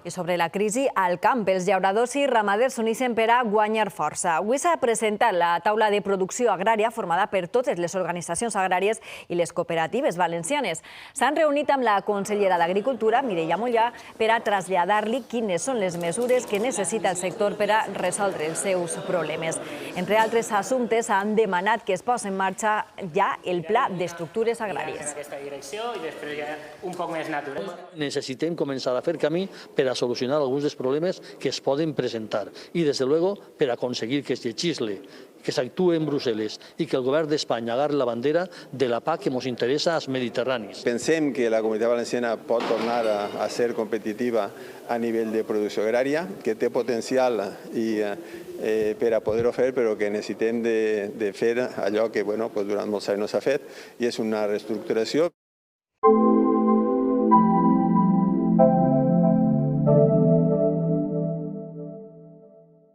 I sobre la crisi al camp, els llauradors i ramaders s'uneixen per a guanyar força. Avui s'ha presentat la taula de producció agrària formada per totes les organitzacions agràries i les cooperatives valencianes. S'han reunit amb la consellera d'Agricultura, Mireia Mollà, per a traslladar-li quines són les mesures que necessita el sector per a resoldre els seus problemes. Entre altres assumptes, han demanat que es posi en marxa ja el pla d'estructures agràries. Necessitem començar a fer camí per a solucionar alguns dels problemes que es poden presentar i, des de luego, per aconseguir que es legisle, que s'actue en Brussel·les i que el govern d'Espanya agarri la bandera de la PAC que ens interessa als mediterranis. Pensem que la Comunitat Valenciana pot tornar a ser competitiva a nivell de producció agrària, que té potencial per a poder-ho fer, però que necessitem de fer allò que durant molts anys no s'ha fet, i és una reestructuració.